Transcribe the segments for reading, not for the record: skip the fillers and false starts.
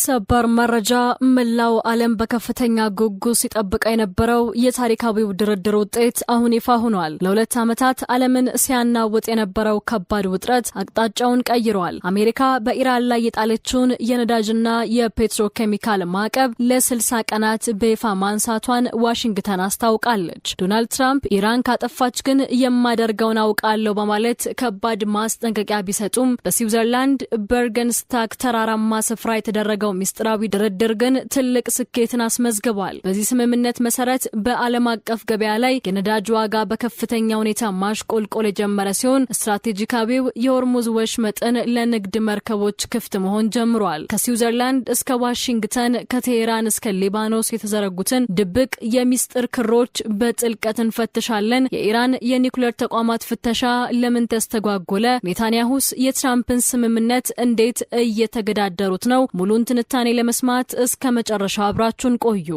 ሰበር መረጃ መላው ዓለም በከፍተኛ ጉጉት ሲጠብቅ የነበረው የታሪካዊው ድርድር ውጤት አሁን ይፋ ሆኗል። ለሁለት ዓመታት ዓለምን ሲያናውጥ የነበረው ከባድ ውጥረት አቅጣጫውን ቀይሯል። አሜሪካ በኢራን ላይ የጣለችውን የነዳጅና የፔትሮኬሚካል ማዕቀብ ለ60 ቀናት በይፋ ማንሳቷን ዋሽንግተን አስታውቃለች። ዶናልድ ትራምፕ ኢራን ካጠፋች ግን የማደርገውን አውቃለሁ በማለት ከባድ ማስጠንቀቂያ ቢሰጡም በስዊዘርላንድ በርገንስታክ ተራራማ ስፍራ የተደረገው ሚስጥራዊ ድርድር ግን ትልቅ ስኬትን አስመዝግቧል። በዚህ ስምምነት መሰረት በዓለም አቀፍ ገበያ ላይ የነዳጅ ዋጋ በከፍተኛ ሁኔታ ማሽቆልቆል የጀመረ ሲሆን ስትራቴጂካዊው የሆርሙዝ ወሽመጥን ለንግድ መርከቦች ክፍት መሆን ጀምሯል። ከስዊዘርላንድ እስከ ዋሽንግተን ከቴሄራን እስከ ሊባኖስ የተዘረጉትን ድብቅ የሚስጥር ክሮች በጥልቀት እንፈትሻለን። የኢራን የኒውክሌር ተቋማት ፍተሻ ለምን ተስተጓጎለ? ኔታንያሁስ የትራምፕን ስምምነት እንዴት እየተገዳደሩት ነው? ሙሉን ትንታኔ ለመስማት እስከ መጨረሻው አብራችሁን ቆዩ።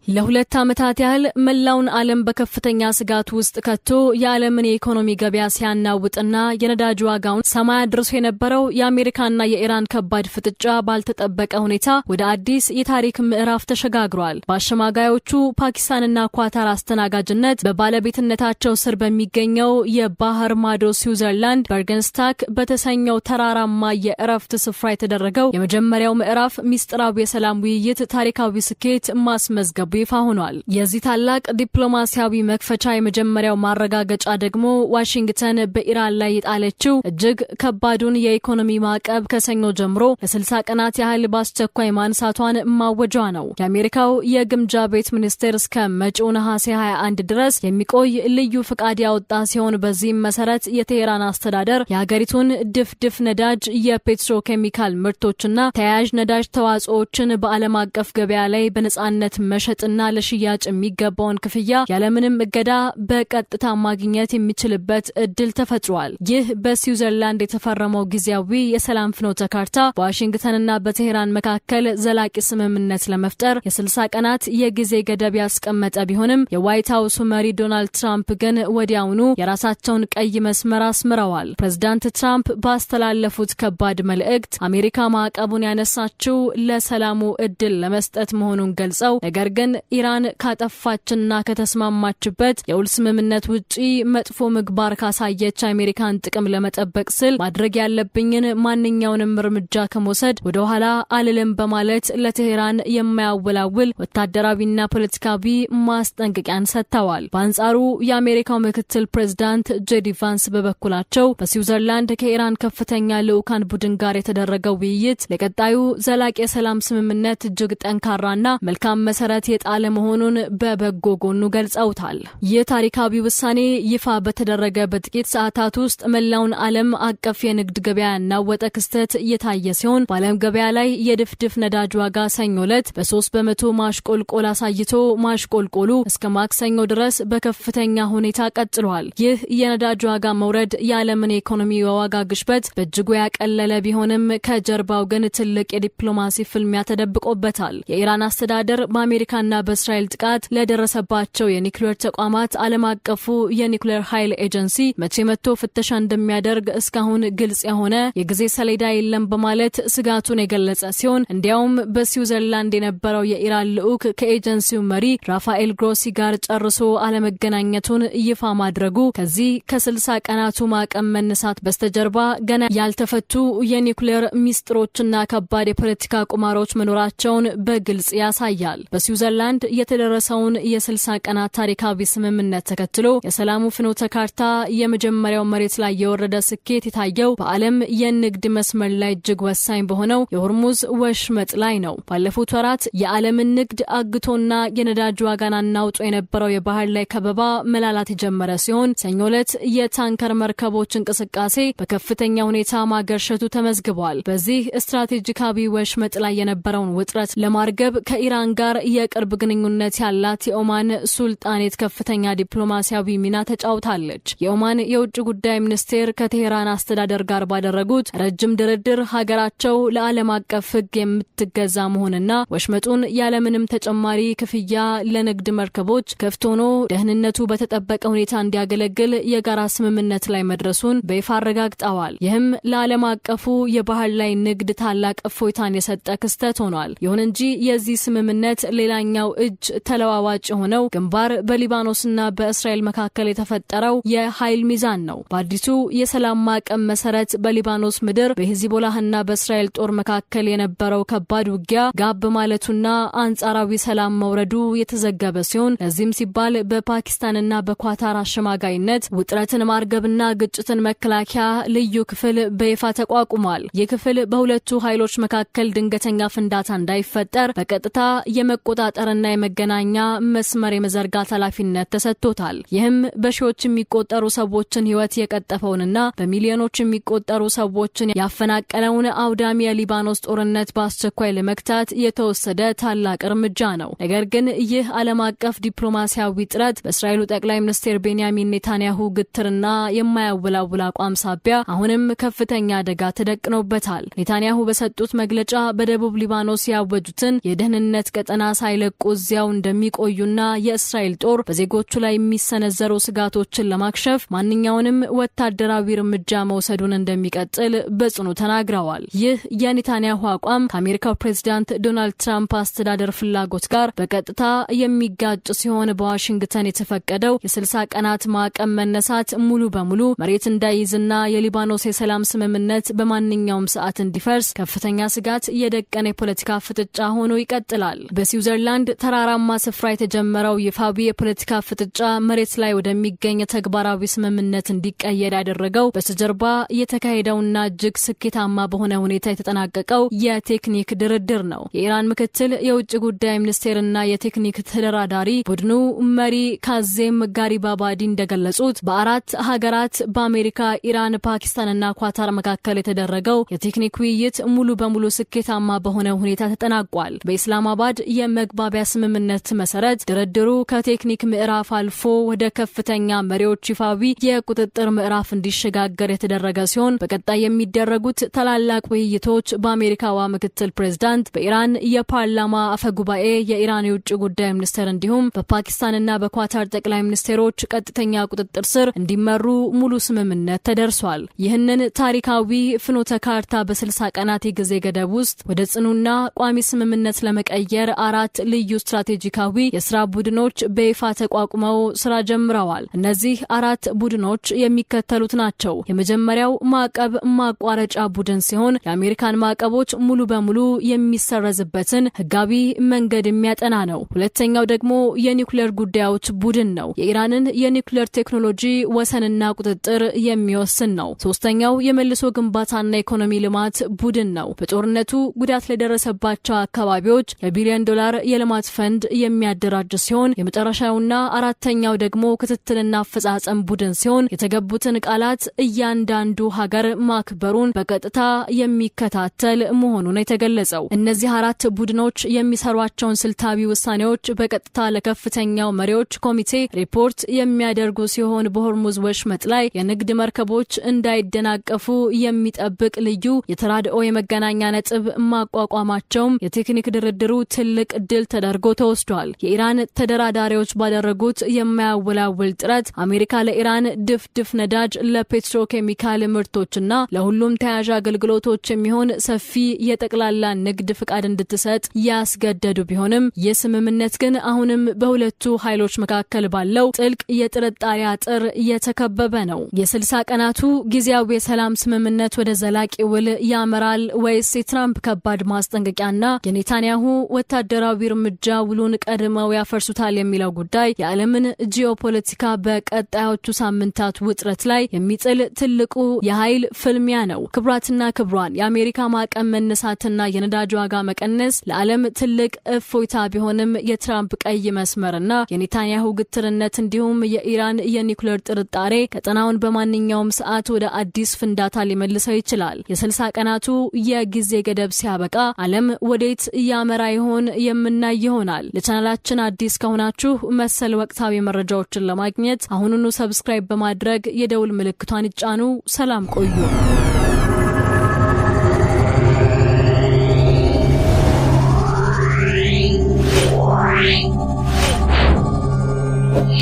ለሁለት ዓመታት ያህል መላውን ዓለም በከፍተኛ ስጋት ውስጥ ከቶ የዓለምን የኢኮኖሚ ገበያ ሲያናውጥና የነዳጅ ዋጋውን ሰማይ አድርሶ የነበረው የአሜሪካና የኢራን ከባድ ፍጥጫ ባልተጠበቀ ሁኔታ ወደ አዲስ የታሪክ ምዕራፍ ተሸጋግሯል። በአሸማጋዮቹ ፓኪስታንና ኳታር አስተናጋጅነት በባለቤትነታቸው ስር በሚገኘው የባህር ማዶ ስዊዘርላንድ በርገንስታክ በተሰኘው ተራራማ የእረፍት ስፍራ የተደረገው የመጀመሪያው ምዕራፍ ሚስጥራዊ የሰላም ውይይት ታሪካዊ ስኬት ማስመዝገቡ ይፋ ሆኗል። የዚህ ታላቅ ዲፕሎማሲያዊ መክፈቻ የመጀመሪያው ማረጋገጫ ደግሞ ዋሽንግተን በኢራን ላይ የጣለችው እጅግ ከባዱን የኢኮኖሚ ማዕቀብ ከሰኞ ጀምሮ ለ60 ቀናት ያህል በአስቸኳይ ማንሳቷን ማወጇ ነው። የአሜሪካው የግምጃ ቤት ሚኒስቴር እስከ መጪው ነሐሴ 21 ድረስ የሚቆይ ልዩ ፍቃድ ያወጣ ሲሆን በዚህም መሰረት የቴሄራን አስተዳደር የሀገሪቱን ድፍድፍ ነዳጅ፣ የፔትሮኬሚካል ምርቶችና ተያያዥ ነዳጅ ተዋጽኦችን በዓለም አቀፍ ገበያ ላይ በነጻነት መሸጥ እና ለሽያጭ የሚገባውን ክፍያ ያለምንም እገዳ በቀጥታ ማግኘት የሚችልበት እድል ተፈጥሯል። ይህ በስዊዘርላንድ የተፈረመው ጊዜያዊ የሰላም ፍኖተ ካርታ በዋሽንግተንና በቴሄራን መካከል ዘላቂ ስምምነት ለመፍጠር የ60 ቀናት የጊዜ ገደብ ያስቀመጠ ቢሆንም የዋይት ሃውሱ መሪ ዶናልድ ትራምፕ ግን ወዲያውኑ የራሳቸውን ቀይ መስመር አስምረዋል። ፕሬዝዳንት ትራምፕ ባስተላለፉት ከባድ መልእክት አሜሪካ ማዕቀቡን ያነሳችው ለሰላሙ እድል ለመስጠት መሆኑን ገልጸው ነገር ግን ኢራን ካጠፋችና ከተስማማችበት የውል ስምምነት ውጪ መጥፎ ምግባር ካሳየች አሜሪካን ጥቅም ለመጠበቅ ስል ማድረግ ያለብኝን ማንኛውንም እርምጃ ከመውሰድ ወደ ኋላ አልልም በማለት ለቴሄራን የማያወላውል ወታደራዊና ፖለቲካዊ ማስጠንቀቂያን ሰጥተዋል። በአንጻሩ የአሜሪካው ምክትል ፕሬዝዳንት ጄዲ ቫንስ በበኩላቸው በስዊዘርላንድ ከኢራን ከፍተኛ ልዑካን ቡድን ጋር የተደረገው ውይይት ለቀጣዩ ዘላቂ የሰላም ስምምነት እጅግ ጠንካራና መልካም መሰረት የጣለ መሆኑን በበጎ ጎኑ ገልጸውታል። ይህ ታሪካዊ ውሳኔ ይፋ በተደረገ በጥቂት ሰዓታት ውስጥ መላውን ዓለም አቀፍ የንግድ ገበያ ያናወጠ ክስተት እየታየ ሲሆን በዓለም ገበያ ላይ የድፍድፍ ነዳጅ ዋጋ ሰኞ ዕለት በ3% ማሽቆልቆል አሳይቶ ማሽቆልቆሉ እስከ ማክሰኞ ድረስ በከፍተኛ ሁኔታ ቀጥሏል። ይህ የነዳጅ ዋጋ መውረድ የዓለምን የኢኮኖሚ የዋጋ ግሽበት በእጅጉ ያቀለለ ቢሆንም ከጀርባው ግን ትልቅ የዲፕሎማሲ ፍልሚያ ተደብቆበታል። የኢራን አስተዳደር በአሜሪካና በእስራኤል ጥቃት ለደረሰባቸው የኒውክሌር ተቋማት ዓለም አቀፉ የኒውክሌር ኃይል ኤጀንሲ መቼ መጥቶ ፍተሻ እንደሚያደርግ እስካሁን ግልጽ የሆነ የጊዜ ሰሌዳ የለም በማለት ስጋቱን የገለጸ ሲሆን እንዲያውም በስዊዘርላንድ የነበረው የኢራን ልዑክ ከኤጀንሲው መሪ ራፋኤል ግሮሲ ጋር ጨርሶ አለመገናኘቱን ይፋ ማድረጉ ከዚህ ከ60 ቀናቱ ማዕቀብ መነሳት በስተጀርባ ገና ያልተፈቱ የኒውክሌር ሚስጥሮችና ከባድ የፖለቲካ ቁማሮች መኖራቸውን በግልጽ ያሳያል። በስዊዘርላንድ የተደረሰውን የ60 ቀናት ታሪካዊ ስምምነት ተከትሎ የሰላሙ ፍኖተ ካርታ የመጀመሪያው መሬት ላይ የወረደ ስኬት የታየው በዓለም የንግድ መስመር ላይ እጅግ ወሳኝ በሆነው የሆርሙዝ ወሽመጥ ላይ ነው። ባለፉት ወራት የዓለምን ንግድ አግቶና የነዳጅ ዋጋን አናውጦ የነበረው የባህር ላይ ከበባ መላላት የጀመረ ሲሆን ሰኞ ዕለት የታንከር መርከቦች እንቅስቃሴ በከፍተኛ ሁኔታ ማገርሸቱ ተመዝግቧል። በዚህ ስትራቴጂካዊ ወሽመጥ ላይ የነበረውን ውጥረት ለማርገብ ከኢራን ጋር የቅርብ የቅርብ ግንኙነት ያላት የኦማን ሱልጣኔት ከፍተኛ ዲፕሎማሲያዊ ሚና ተጫውታለች። የኦማን የውጭ ጉዳይ ሚኒስቴር ከቴህራን አስተዳደር ጋር ባደረጉት ረጅም ድርድር ሀገራቸው ለዓለም አቀፍ ሕግ የምትገዛ መሆንና ወሽመጡን ያለምንም ተጨማሪ ክፍያ ለንግድ መርከቦች ክፍት ሆኖ ደህንነቱ በተጠበቀ ሁኔታ እንዲያገለግል የጋራ ስምምነት ላይ መድረሱን በይፋ አረጋግጠዋል። ይህም ለዓለም አቀፉ የባህር ላይ ንግድ ታላቅ እፎይታን የሰጠ ክስተት ሆኗል። ይሁን እንጂ የዚህ ስምምነት ሌላኛው እጅ ተለዋዋጭ ሆነው ግንባር በሊባኖስና በእስራኤል መካከል የተፈጠረው የኃይል ሚዛን ነው። በአዲሱ የሰላም ማዕቀፍ መሰረት በሊባኖስ ምድር በሂዝቦላህና በእስራኤል ጦር መካከል የነበረው ከባድ ውጊያ ጋብ ማለቱና አንጻራዊ ሰላም መውረዱ የተዘገበ ሲሆን ለዚህም ሲባል በፓኪስታንና በኳታር አሸማጋይነት ውጥረትን ማርገብና ግጭትን መከላከያ ልዩ ክፍል በይፋ ተቋቁሟል። ይህ ክፍል በሁለቱ ኃይሎች መካከል ድንገተኛ ፍንዳታ እንዳይፈጠር በቀጥታ የመቆጣጠርና የመገናኛ መስመር የመዘርጋት ኃላፊነት ተሰጥቶታል። ይህም በሺዎች የሚቆጠሩ ሰዎችን ሕይወት የቀጠፈውንና በሚሊዮኖች የሚቆጠሩ ሰዎችን ያፈናቀለውን አውዳሚ የሊባኖስ ጦርነት በአስቸኳይ ለመግታት የተወሰደ ታላቅ እርምጃ ነው። ነገር ግን ይህ ዓለም አቀፍ ዲፕሎማሲያዊ ጥረት በእስራኤሉ ጠቅላይ ሚኒስትር ቤንያሚን ኔታንያሁ ግትርና የማያወላውል አቋም ሳቢያ አሁንም ከፍተኛ አደጋ ተደቅኖበታል። ኔታንያሁ በሰጡት መግለጫ በደቡብ ሊባኖስ ያወጁትን የደህንነት ቀጠና ሳይለቁ እዚያው እንደሚቆዩና የእስራኤል ጦር በዜጎቹ ላይ የሚሰነዘሩ ስጋቶችን ለማክሸፍ ማንኛውንም ወታደራዊ እርምጃ መውሰዱን እንደሚቀጥል በጽኑ ተናግረዋል። ይህ የኔታንያሁ አቋም ከአሜሪካው ፕሬዝዳንት ዶናልድ ትራምፕ አስተዳደር ፍላጎት ጋር በቀጥታ የሚጋጭ ሲሆን በዋሽንግተን የተፈቀደው የ60 ቀናት ማዕቀብ መነሳት ሙሉ በሙሉ መሬት እንዳይዝና የሊባኖስ የሰላም ስምምነት በማንኛውም ሰዓት እንዲፈርስ ከፍተኛ ስጋት የደቀነ የፖለቲካ ፍጥጫ ሆኖ ይቀጥላል። በስዊዘርላንድ ተራራማ ስፍራ የተጀመረው ይፋዊ የፖለቲካ ፍጥጫ መሬት ላይ ወደሚገኝ ተግባራዊ ስምምነት እንዲቀየር ያደረገው በስተጀርባ የተካሄደውና እጅግ ስኬታማ በሆነ ሁኔታ የተጠናቀቀው የቴክኒክ ድርድር ነው። የኢራን ምክትል የውጭ ጉዳይ ሚኒስቴርና የቴክኒክ ተደራዳሪ ቡድኑ መሪ ካዜም ጋሪባባዲ እንደገለጹት በአራት ሀገራት በአሜሪካ፣ ኢራን፣ ፓኪስታንና ኳታር መካከል የተደረገው የቴክኒክ ውይይት ሙሉ በሙሉ ስኬታማ በሆነ ሁኔታ ተጠናቋል። በኢስላማባድ የመግባቢያ ስምምነት መሰረት ድርድሩ ከቴክኒክ ምዕራፍ አልፎ ወደ ከፍተኛ መሪዎች ይፋዊ የቁጥጥር ምዕራፍ እንዲሸጋገር የተደረገ ሲሆን በቀጣይ የሚደረጉት ታላላቅ ውይይቶች በአሜሪካዋ ምክትል ፕሬዝዳንት፣ በኢራን የፓርላማ አፈጉባኤ፣ የኢራን የውጭ ጉዳይ ሚኒስቴር እንዲሁም በፓኪስታንና በኳታር ጠቅላይ ሚኒስቴሮች ቀጥተኛ ቁጥጥር ስር እንዲመሩ ሙሉ ስምምነት ተደርሷል። ይህንን ታሪካዊ ፍኖተ ካርታ በ60 ቀናት የጊዜ ገደብ ውስጥ ወደ ጽኑና ቋሚ ስምምነት ለመቀየር 4 ልዩ ስትራቴጂካዊ የስራ ቡድኖች በይፋ ተቋቁመው ስራ ጀምረዋል። እነዚህ 4 ቡድኖች የሚከተሉት ናቸው። የመጀመሪያው ማዕቀብ ማቋረጫ ቡድን ሲሆን የአሜሪካን ማዕቀቦች ሙሉ በሙሉ የሚሰረዝበትን ህጋዊ መንገድ የሚያጠና ነው። ሁለተኛው ደግሞ የኒውክሌር ጉዳዮች ቡድን ነው። የኢራንን የኒውክሌር ቴክኖሎጂ ወሰንና ቁጥጥር የሚወስን ነው። ሶስተኛው የመልሶ ግንባታና ኢኮኖሚ ልማት ቡድን ነው። በጦርነቱ ጉዳት ለደረሰባቸው አካባቢዎች የቢሊዮን ዶላር የልማት ፈንድ የሚያደራጅ ሲሆን የመጨረሻውና አራተኛው ደግሞ ክትትልና አፈጻጸም ቡድን ሲሆን የተገቡትን ቃላት እያንዳንዱ ሀገር ማክበሩን በቀጥታ የሚከታተል መሆኑን የተገለጸው። እነዚህ 4 ቡድኖች የሚሰሯቸውን ስልታዊ ውሳኔዎች በቀጥታ ለከፍተኛው መሪዎች ኮሚቴ ሪፖርት የሚያደርጉ ሲሆን በሆርሙዝ ወሽመጥ ላይ የንግድ መርከቦች እንዳይደናቀፉ የሚጠብቅ ልዩ የተራድኦ የመገናኛ ነጥብ ማቋቋማቸውም የቴክኒክ ድርድሩ ትልቅ ድል ተደርጎ ተወስዷል። የኢራን ተደራዳሪዎች ባደረጉት የማያወላውል ጥረት አሜሪካ ለኢራን ድፍድፍ ነዳጅ፣ ለፔትሮኬሚካል ምርቶችና ለሁሉም ተያያዥ አገልግሎቶች የሚሆን ሰፊ የጠቅላላ ንግድ ፍቃድ እንድትሰጥ ያስገደዱ ቢሆንም ይህ ስምምነት ግን አሁንም በሁለቱ ኃይሎች መካከል ባለው ጥልቅ የጥርጣሬ አጥር የተከበበ ነው። የ60 ቀናቱ ጊዜያዊ የሰላም ስምምነት ወደ ዘላቂ ውል ያመራል ወይስ የትራምፕ ከባድ ማስጠንቀቂያና የኔታንያሁ ወታደራዊ እርምጃ ውሉን ቀድመው ያፈርሱታል የሚለው ጉዳይ የዓለምን ጂኦፖለቲካ በቀጣዮቹ ሳምንታት ውጥረት ላይ የሚጥል ትልቁ የኃይል ፍልሚያ ነው። ክብራትና ክብሯን የአሜሪካ ማዕቀብ መነሳትና የነዳጅ ዋጋ መቀነስ ለዓለም ትልቅ እፎይታ ቢሆንም የትራምፕ ቀይ መስመርና የኔታንያሁ ግትርነት እንዲሁም የኢራን የኒውክሌር ጥርጣሬ ቀጠናውን በማንኛውም ሰዓት ወደ አዲስ ፍንዳታ ሊመልሰው ይችላል። የ60 ቀናቱ የጊዜ ገደብ ሲያበቃ ዓለም ወዴት ያመራ ይሆን የምናይ ይሆናል። ለቻናላችን አዲስ ከሆናችሁ መሰል ወቅታዊ መረጃዎችን ለማግኘት አሁኑኑ ሰብስክራይብ በማድረግ የደውል ምልክቷን ይጫኑ። ሰላም ቆዩ።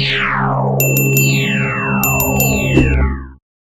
Yeah.